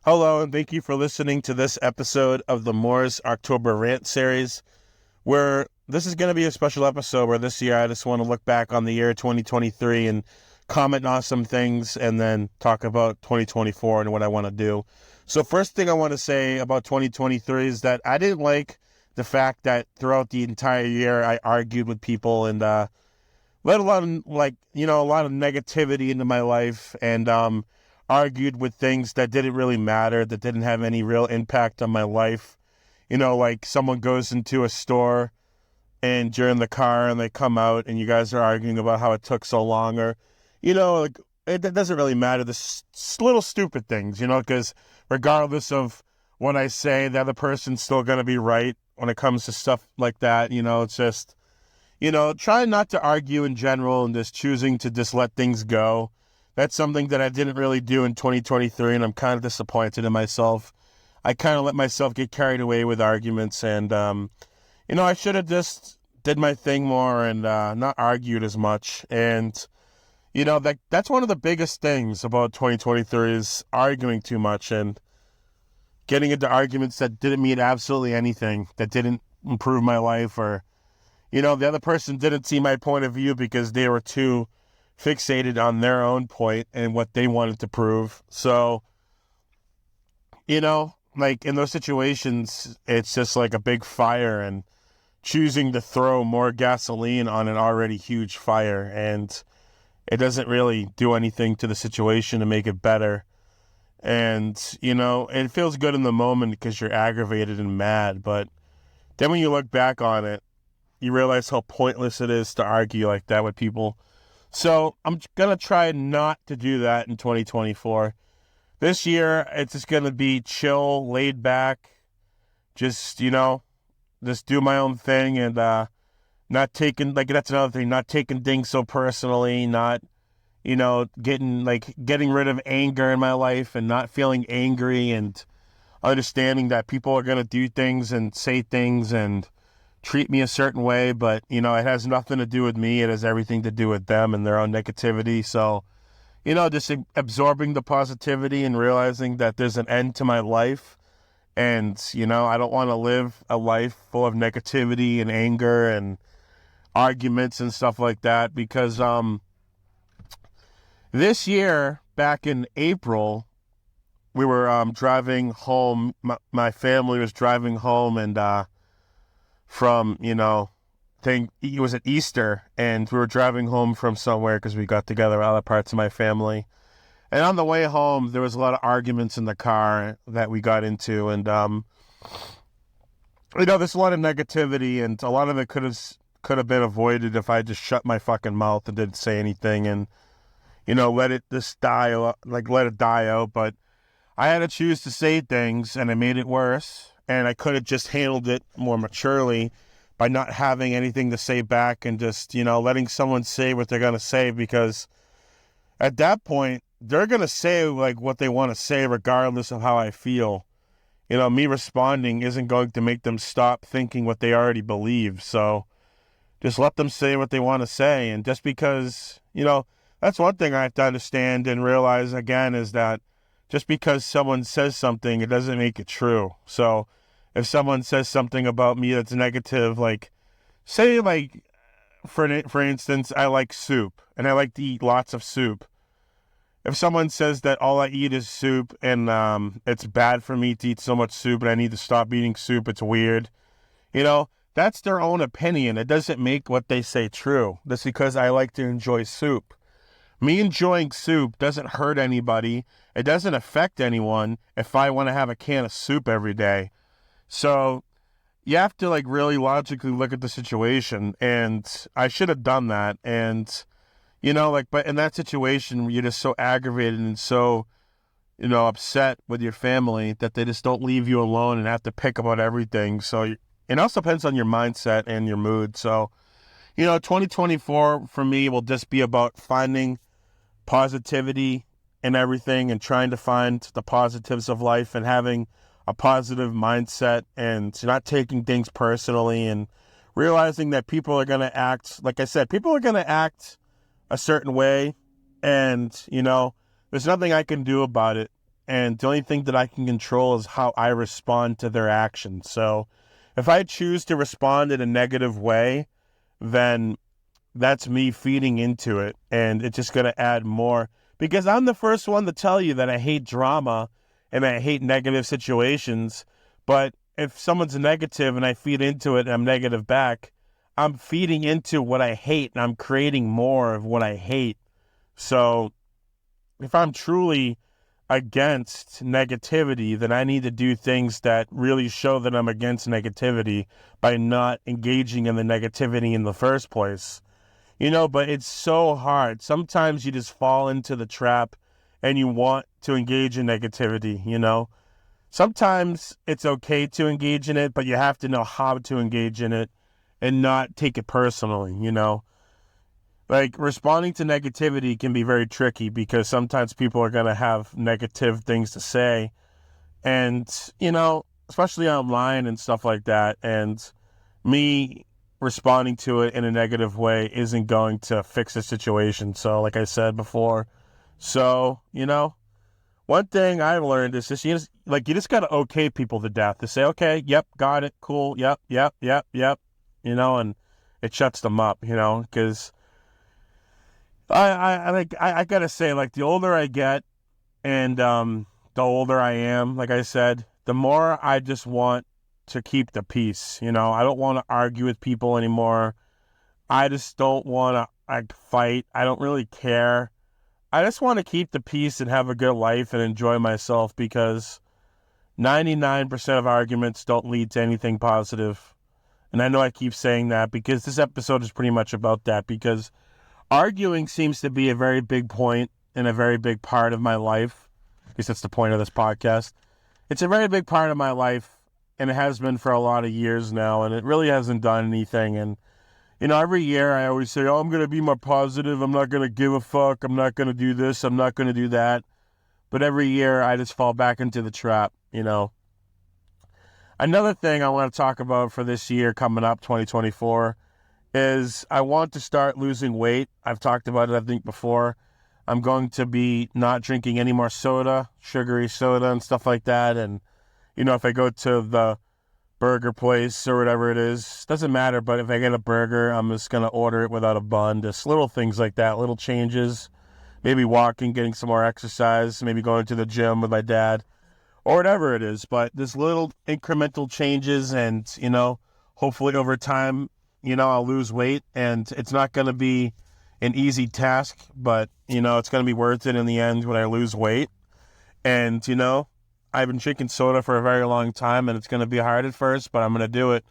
Hello, and thank you for listening to this episode of the Moore's October Rant series, where this is going to be a special episode where this year I just want to look back on the year 2023 and comment on some things and then talk about 2024 and what I want to do. So first thing I want to say about 2023 is that I didn't like the fact that throughout the entire year I argued with people and let alone a lot of negativity into my life and argued with things that didn't really matter, that didn't have any real impact on my life. Like someone goes into a store and you're in the car and they come out and you guys are arguing about how it took so long, or, it doesn't really matter. The little stupid things, because regardless of what I say, the other person's still going to be right when it comes to stuff like that. It's just, trying not to argue in general and just choosing to just let things go. That's something that I didn't really do in 2023, and I'm kind of disappointed in myself. I kind of let myself get carried away with arguments, and, I should have just did my thing more and not argued as much. And, that's one of the biggest things about 2023 is arguing too much and getting into arguments that didn't mean absolutely anything, that didn't improve my life, or, the other person didn't see my point of view because they were too fixated on their own point and what they wanted to prove. So, like in those situations, it's just like a big fire and choosing to throw more gasoline on an already huge fire. And it doesn't really do anything to the situation to make it better. And, it feels good in the moment because you're aggravated and mad. But then when you look back on it, you realize how pointless it is to argue like that with people. So I'm going to try not to do that in 2024. This year, it's just going to be chill, laid back, just do my own thing and not taking, that's another thing, not taking things so personally, not, getting rid of anger in my life and not feeling angry and understanding that people are going to do things and say things and treat me a certain way, but, it has nothing to do with me. It has everything to do with them and their own negativity. So, just absorbing the positivity and realizing that there's an end to my life. And, I don't want to live a life full of negativity and anger and arguments and stuff like that because this year, back in April, we were driving home. My family was driving home and from, it was at Easter, and we were driving home from somewhere because we got together with other parts of my family. And on the way home, there was a lot of arguments in the car that we got into, and, there's a lot of negativity, and a lot of it could have been avoided if I just shut my fucking mouth and didn't say anything and, let it die out. But I had to choose to say things, and it made it worse. And I could have just handled it more maturely by not having anything to say back and just, letting someone say what they're going to say, because at that point, they're going to say what they want to say regardless of how I feel. Me responding isn't going to make them stop thinking what they already believe. So just let them say what they want to say. And just because, that's one thing I have to understand and realize again is that just because someone says something, it doesn't make it true. So if someone says something about me that's negative, for instance, I like soup and I like to eat lots of soup. If someone says that all I eat is soup and it's bad for me to eat so much soup and I need to stop eating soup, it's weird, that's their own opinion. It doesn't make what they say true. That's because I like to enjoy soup. Me enjoying soup doesn't hurt anybody. It doesn't affect anyone if I want to have a can of soup every day. So you have to really logically look at the situation, and I should have done that. And, but in that situation, you're just so aggravated and so, upset with your family that they just don't leave you alone and have to pick about everything. So it also depends on your mindset and your mood. So, 2024 for me will just be about finding positivity in everything and trying to find the positives of life and having a positive mindset and not taking things personally and realizing that people are going to act, like I said, people are going to act a certain way and, there's nothing I can do about it. and the only thing that I can control is how I respond to their actions. So if I choose to respond in a negative way, then that's me feeding into it, and it's just going to add more, because I'm the first one to tell you that I hate drama and I hate negative situations. But if someone's negative and I feed into it and I'm negative back, I'm feeding into what I hate and I'm creating more of what I hate. So if I'm truly against negativity, then I need to do things that really show that I'm against negativity by not engaging in the negativity in the first place. But it's so hard. Sometimes you just fall into the trap and you want to engage in negativity. Sometimes it's okay to engage in it, but you have to know how to engage in it and not take it personally. Like, responding to negativity can be very tricky because sometimes people are going to have negative things to say. And, especially online and stuff like that. And me responding to it in a negative way isn't going to fix the situation. So, like I said before, one thing I've learned is just, you just got to okay people to death. To say, okay, yep, got it, cool, yep, and it shuts them up, because I gotta say, like, the older I get and the older I am, like I said, the more I just want to keep the peace. I don't want to argue with people anymore. I just don't want to fight. I don't really care. I just want to keep the peace and have a good life and enjoy myself, because 99% of arguments don't lead to anything positive. And I know I keep saying that because this episode is pretty much about that, because arguing seems to be a very big point and a very big part of my life. At least that's the point of this podcast. It's a very big part of my life, and it has been for a lot of years now, and it really hasn't done anything. And, every year I always say, I'm going to be more positive. I'm not going to give a fuck. I'm not going to do this. I'm not going to do that. But every year I just fall back into the trap, Another thing I want to talk about for this year coming up, 2024, is I want to start losing weight. I've talked about it, I think, before. I'm going to be not drinking any more soda, sugary soda and stuff like that. And, if I go to the burger place or whatever it is, doesn't matter. But if I get a burger, I'm just going to order it without a bun. Just little things like that, little changes. Maybe walking, getting some more exercise, maybe going to the gym with my dad or whatever it is. But there's little incremental changes, and, hopefully over time, I'll lose weight, and it's not going to be an easy task, but, it's going to be worth it in the end when I lose weight. And, I've been drinking soda for a very long time, and it's going to be hard at first, but I'm going to do it.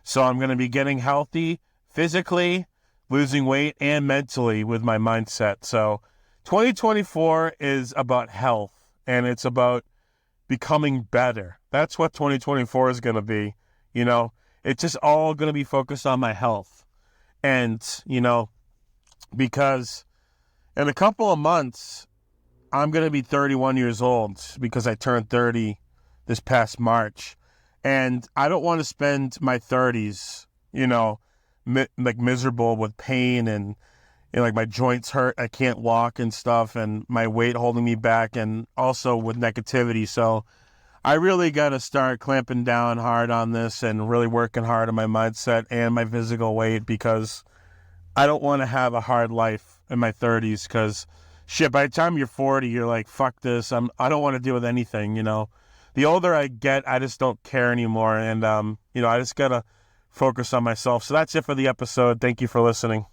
So I'm going to be getting healthy physically, losing weight, and mentally with my mindset. So 2024 is about health, and it's about becoming better. That's what 2024 is going to be. It's just all going to be focused on my health. And, because in a couple of months, I'm going to be 31 years old, because I turned 30 this past March. And I don't want to spend my 30s, miserable with pain and, like, my joints hurt. I can't walk and stuff, and my weight holding me back, and also with negativity. So I really got to start clamping down hard on this and really working hard on my mindset and my physical weight, because I don't want to have a hard life in my 30s, because shit, by the time you're 40, you're like, fuck this. I don't want to deal with anything, The older I get, I just don't care anymore. And, I just got to focus on myself. So that's it for the episode. Thank you for listening.